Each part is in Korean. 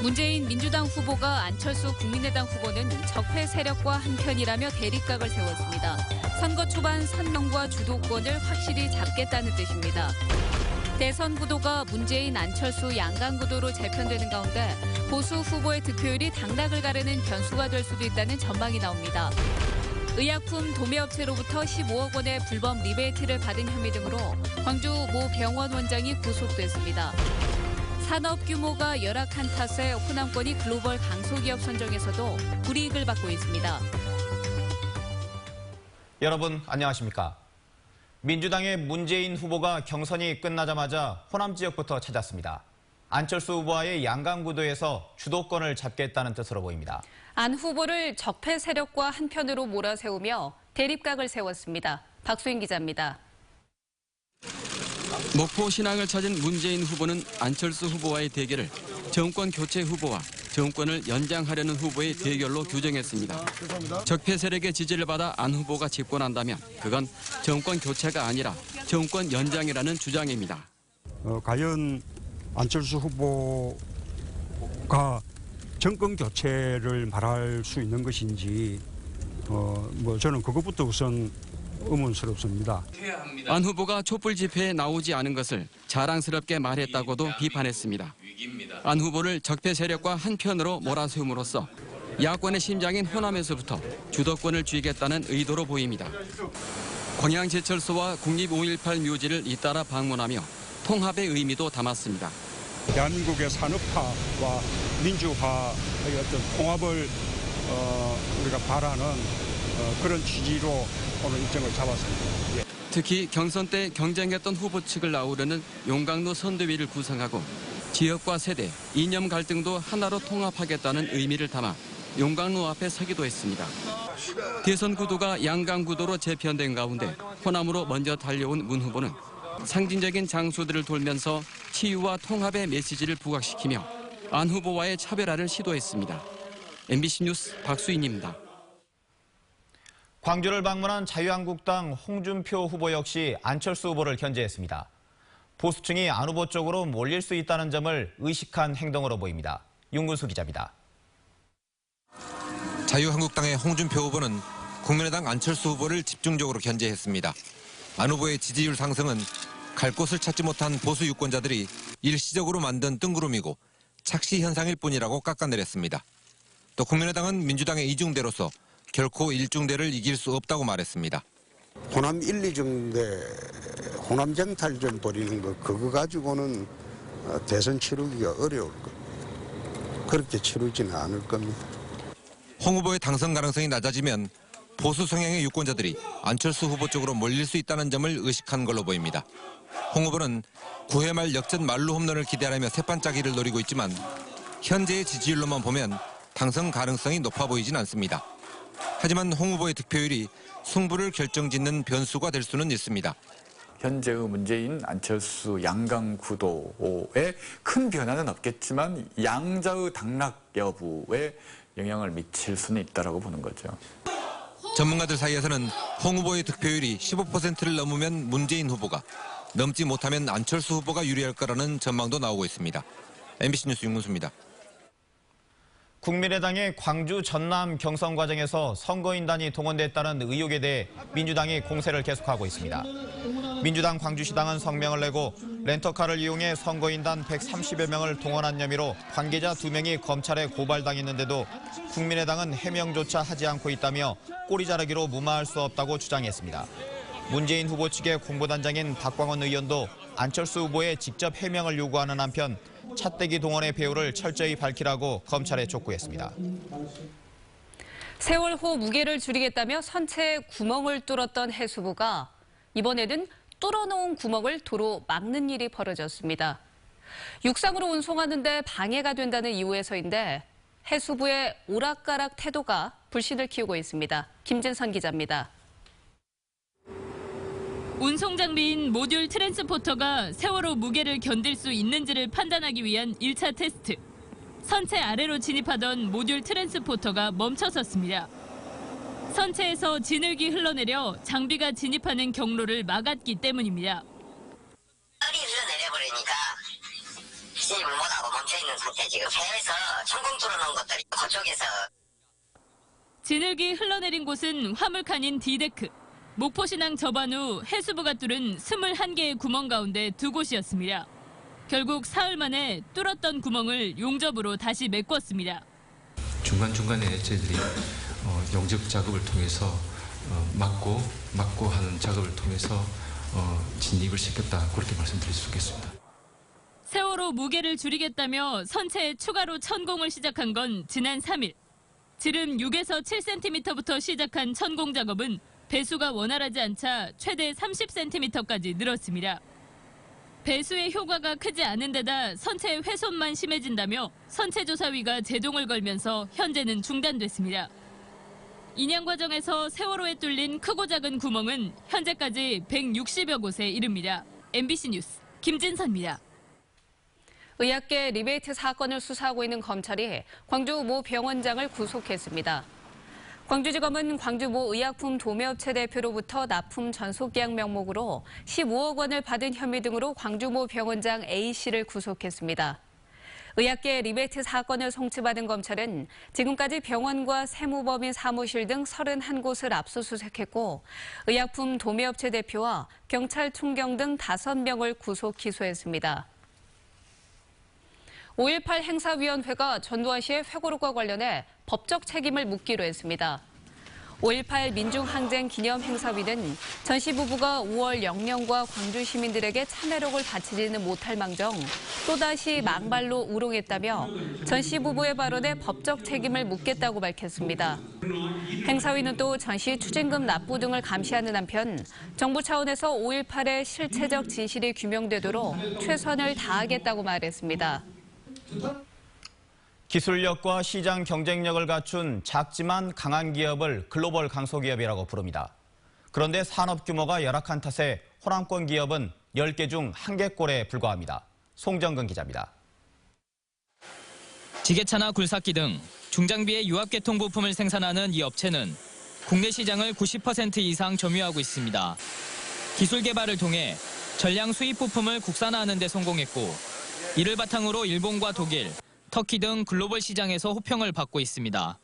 문재인 민주당 후보가 안철수 국민의당 후보는 적폐 세력과 한편이라며 대립각을 세웠습니다. 선거 초반 선명과 주도권을 확실히 잡겠다는 뜻입니다. 대선 구도가 문재인, 안철수 양강 구도로 재편되는 가운데 보수 후보의 득표율이 당락을 가르는 변수가 될 수도 있다는 전망이 나옵니다. 의약품 도매업체로부터 15억 원의 불법 리베이트를 받은 혐의 등으로 광주 모 병원 원장이 구속됐습니다. 산업 규모가 열악한 탓에 호남권이 글로벌 강소기업 선정에서도 불이익을 받고 있습니다. 여러분 안녕하십니까? 민주당의 문재인 후보가 경선이 끝나자마자 호남 지역부터 찾았습니다. 안철수 후보와의 양강 구도에서 주도권을 잡겠다는 뜻으로 보입니다. 안 후보를 적폐 세력과 한편으로 몰아세우며 대립각을 세웠습니다. 박수인 기자입니다. 목포 신항을 찾은 문재인 후보는 안철수 후보와의 대결을 정권 교체 후보와 정권을 연장하려는 후보의 대결로 규정했습니다. 적폐 세력의 지지를 받아 안 후보가 집권한다면 그건 정권 교체가 아니라 정권 연장이라는 주장입니다. 과연 안철수 후보가 정권 교체를 말할 수 있는 것인지 저는 그것부터 우선 의문스럽습니다. 안 후보가 촛불 집회에 나오지 않은 것을 자랑스럽게 말했다고도 비판했습니다. 안 후보를 적폐 세력과 한편으로 몰아세움으로써 야권의 심장인 호남에서부터 주도권을 쥐겠다는 의도로 보입니다. 광양제철소와 국립 5.18 묘지를 잇따라 방문하며 통합의 의미도 담았습니다. 대한민국의 산업화와 민주화의 어떤 통합을 우리가 바라는 그런 취지로 오늘 일정을 잡았습니다. 특히 경선 때 경쟁했던 후보 측을 아우르는 용광로 선대위를 구성하고 지역과 세대, 이념 갈등도 하나로 통합하겠다는 의미를 담아 용광로 앞에 서기도 했습니다. 대선 구도가 양강 구도로 재편된 가운데 호남으로 먼저 달려온 문 후보는 상징적인 장소들을 돌면서 치유와 통합의 메시지를 부각시키며 안 후보와의 차별화를 시도했습니다. MBC 뉴스 박수인입니다. 광주를 방문한 자유한국당 홍준표 후보 역시 안철수 후보를 견제했습니다. 보수층이 안 후보 쪽으로 몰릴 수 있다는 점을 의식한 행동으로 보입니다. 윤근수 기자입니다. 자유한국당의 홍준표 후보는 국민의당 안철수 후보를 집중적으로 견제했습니다. 안 후보의 지지율 상승은 갈 곳을 찾지 못한 보수 유권자들이 일시적으로 만든 뜬구름이고 착시 현상일 뿐이라고 깎아내렸습니다. 또 국민의당은 민주당의 이중대로서 결코 1중대를 이길 수 없다고 말했습니다. 호남 1, 2중대, 호남 정탈전 벌이는 거 그거 가지고는 대선 치르기가 어려울 겁니다. 그렇게 치르지는 않을 겁니다. 홍 후보의 당선 가능성이 낮아지면 보수 성향의 유권자들이 안철수 후보 쪽으로 몰릴 수 있다는 점을 의식한 걸로 보입니다. 홍 후보는 9회 말 역전 만루 홈런을 기대하며 새판짜기를 노리고 있지만 현재의 지지율로만 보면 당선 가능성이 높아 보이진 않습니다. 하지만 홍 후보의 득표율이 승부를 결정짓는 변수가 될 수는 있습니다. 현재의 문재인, 안철수 양강 구도에 큰 변화는 없겠지만 양자의 당락 여부에 영향을 미칠 수는 있다고 보는 거죠. 전문가들 사이에서는 홍 후보의 득표율이 15%를 넘으면 문재인 후보가, 넘지 못하면 안철수 후보가 유리할 거라는 전망도 나오고 있습니다. MBC 뉴스 윤근수입니다. 국민의당의 광주 전남 경선 과정에서 선거인단이 동원됐다는 의혹에 대해 민주당이 공세를 계속하고 있습니다. 민주당 광주시당은 성명을 내고 렌터카를 이용해 선거인단 130여 명을 동원한 혐의로 관계자 2명이 검찰에 고발당했는데도 국민의당은 해명조차 하지 않고 있다며 꼬리 자르기로 무마할 수 없다고 주장했습니다. 문재인 후보 측의 공보단장인 박광원 의원도 안철수 후보의 직접 해명을 요구하는 한편 차떼기 동원의 배후를 철저히 밝히라고 검찰에 촉구했습니다. 세월호 무게를 줄이겠다며 선체에 구멍을 뚫었던 해수부가 이번에는 뚫어놓은 구멍을 도로 막는 일이 벌어졌습니다. 육상으로 운송하는데 방해가 된다는 이유에서인데 해수부의 오락가락 태도가 불신을 키우고 있습니다. 김진선 기자입니다. 운송 장비인 모듈 트랜스포터가 세월호 무게를 견딜 수 있는지를 판단하기 위한 1차 테스트. 선체 아래로 진입하던 모듈 트랜스포터가 멈춰섰습니다. 선체에서 진흙이 흘러내려 장비가 진입하는 경로를 막았기 때문입니다. 털이 흘러내려버리니까 진입을 못하고 멈춰있는 상태. 지금 해외에서 천공 뚫어놓은 것들이 그쪽에서. 진흙이 흘러내린 곳은 화물칸인 D데크. 목포신항 접안 후 해수부가 뚫은 21개의 구멍 가운데 2곳이었습니다. 결국 사흘 만에 뚫었던 구멍을 용접으로 다시 메꿨습니다. 중간중간에 저희들이 용접 작업을 통해서 막고 하는 작업을 통해서 진입을 시켰다, 그렇게 말씀드릴 수 있겠습니다. 세월호 무게를 줄이겠다며 선체에 추가로 천공을 시작한 건 지난 3일. 지름 6에서 7cm부터 시작한 천공 작업은 배수가 원활하지 않자 최대 30cm까지 늘었습니다. 배수의 효과가 크지 않은 데다 선체 훼손만 심해진다며 선체조사위가 제동을 걸면서 현재는 중단됐습니다. 인양 과정에서 세월호에 뚫린 크고 작은 구멍은 현재까지 160여 곳에 이릅니다. MBC 뉴스 김진선입니다. 의학계 리베이트 사건을 수사하고 있는 검찰이 광주 모 병원장을 구속했습니다. 광주지검은 광주 모 의약품 도매업체 대표로부터 납품 전속계약 명목으로 15억 원을 받은 혐의 등으로 광주 모 병원장 A씨를 구속했습니다. 의학계 리베이트 사건을 송치받은 검찰은 지금까지 병원과 세무법인 사무실 등 31곳을 압수수색했고 의약품 도매업체 대표와 경찰 총경 등 5명을 구속 기소했습니다. 5.18 행사위원회가 전두환 씨의 회고록과 관련해 법적 책임을 묻기로 했습니다. 5.18 민중항쟁 기념행사위는 전 씨 부부가 5월 영령과 광주 시민들에게 참회록을 바치지는 못할 망정 또다시 망발로 우롱했다며 전 씨 부부의 발언에 법적 책임을 묻겠다고 밝혔습니다. 행사위는 또 전 씨 추징금 납부 등을 감시하는 한편 정부 차원에서 5.18의 실체적 진실이 규명되도록 최선을 다하겠다고 말했습니다. 기술력과 시장 경쟁력을 갖춘 작지만 강한 기업을 글로벌 강소기업이라고 부릅니다. 그런데 산업 규모가 열악한 탓에 호남권 기업은 10개 중 1개꼴에 불과합니다. 송정근 기자입니다. 지게차나 굴삭기 등 중장비의 유압계통 부품을 생산하는 이 업체는 국내 시장을 90% 이상 점유하고 있습니다. 기술 개발을 통해 전량 수입 부품을 국산화하는 데 성공했고 이를 바탕으로 일본과 독일, 터키 등 글로벌 시장에서 호평을 받고 있습니다.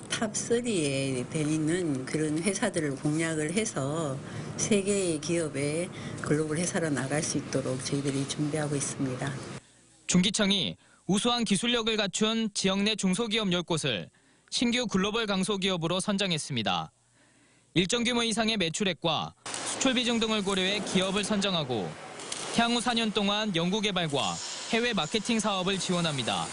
탑3에 돼 있는 그런 회사들을 공략을 해서 세계의 기업의 글로벌 회사로 나갈 수 있도록 저희들이 준비하고 있습니다. 중기청이 우수한 기술력을 갖춘 지역 내 중소기업 10곳을 신규 글로벌 강소기업으로 선정했습니다. 일정 규모 이상의 매출액과 수출 비중 등을 고려해 기업을 선정하고 향후 4년 동안 연구개발과 해외 마케팅 사업을 지원합니다.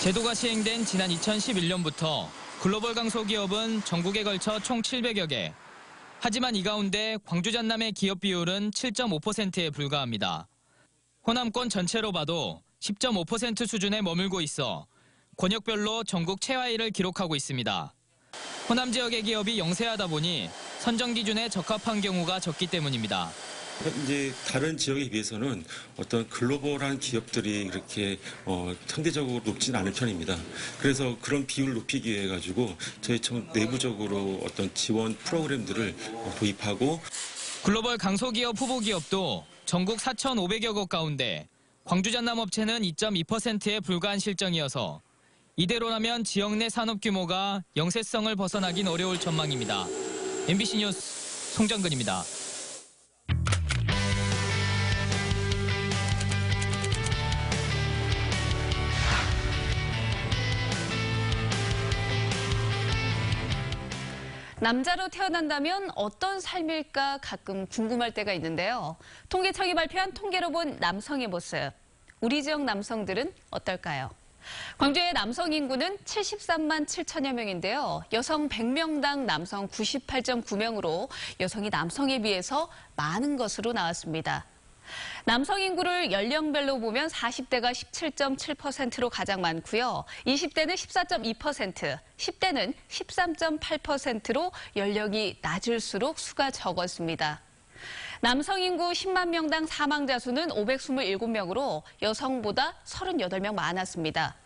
제도가 시행된 지난 2011년부터 글로벌 강소기업은 전국에 걸쳐 총 700여 개. 하지만 이 가운데 광주 전남의 기업 비율은 7.5%에 불과합니다. 호남권 전체로 봐도 10.5% 수준에 머물고 있어 권역별로 전국 최하위를 기록하고 있습니다. 호남 지역의 기업이 영세하다 보니 선정 기준에 적합한 경우가 적기 때문입니다. 이제 다른 지역에 비해서는 어떤 글로벌한 기업들이 이렇게 상대적으로 높지는 않은 편입니다. 그래서 그런 비율을 높이기 위해 가지고 저희 청 내부적으로 어떤 지원 프로그램들을 도입하고 글로벌 강소기업 후보기업도 전국 4,500여 곳 가운데 광주 전남 업체는 2.2%에 불과한 실정이어서 이대로라면 지역 내 산업 규모가 영세성을 벗어나긴 어려울 전망입니다. MBC 뉴스 송정근입니다. 남자로 태어난다면 어떤 삶일까 가끔 궁금할 때가 있는데요. 통계청이 발표한 통계로 본 남성의 모습. 우리 지역 남성들은 어떨까요? 광주의 남성 인구는 73만 7천여 명인데요. 여성 100명당 남성 98.9명으로 여성이 남성에 비해서 많은 것으로 나왔습니다. 남성 인구를 연령별로 보면 40대가 17.7%로 가장 많고요. 20대는 14.2%, 10대는 13.8%로 연령이 낮을수록 수가 적었습니다. 남성 인구 10만 명당 사망자 수는 527명으로 여성보다 38명 많았습니다.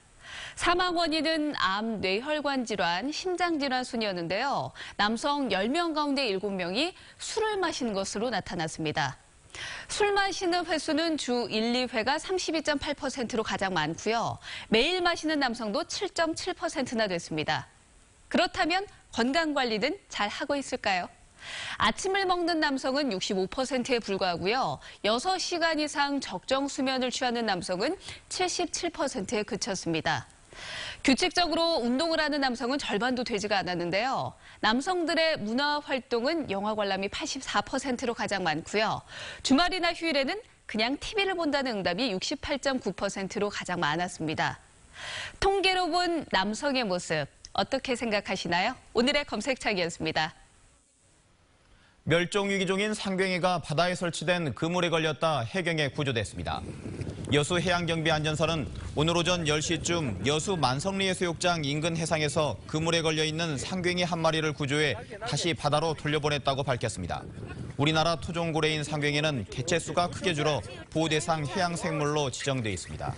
사망 원인은 암, 뇌혈관 질환, 심장 질환 순이었는데요. 남성 10명 가운데 7명이 술을 마신 것으로 나타났습니다. 술 마시는 횟수는 주 1, 2회가 32.8%로 가장 많고요. 매일 마시는 남성도 7.7%나 됐습니다. 그렇다면 건강관리는 잘 하고 있을까요? 아침을 먹는 남성은 65%에 불과하고요. 6시간 이상 적정 수면을 취하는 남성은 77%에 그쳤습니다. 규칙적으로 운동을 하는 남성은 절반도 되지가 않았는데요. 남성들의 문화 활동은 영화 관람이 84%로 가장 많고요. 주말이나 휴일에는 그냥 TV를 본다는 응답이 68.9%로 가장 많았습니다. 통계로 본 남성의 모습 어떻게 생각하시나요? 오늘의 검색창이었습니다. 멸종위기종인 상괭이가 바다에 설치된 그물에 걸렸다 해경에 구조됐습니다. 여수 해양경비안전선은 오늘 오전 10시쯤 여수 만성리해수욕장 인근 해상에서 그물에 걸려있는 상괭이 한 마리를 구조해 다시 바다로 돌려보냈다고 밝혔습니다. 우리나라 토종고래인 상괭이는 개체수가 크게 줄어 보호대상 해양생물로 지정돼 있습니다.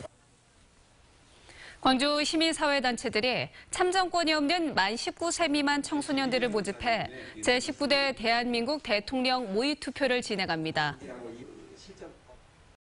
광주 시민사회단체들이 참정권이 없는 만 19세 미만 청소년들을 모집해 제19대 대한민국 대통령 모의투표를 진행합니다.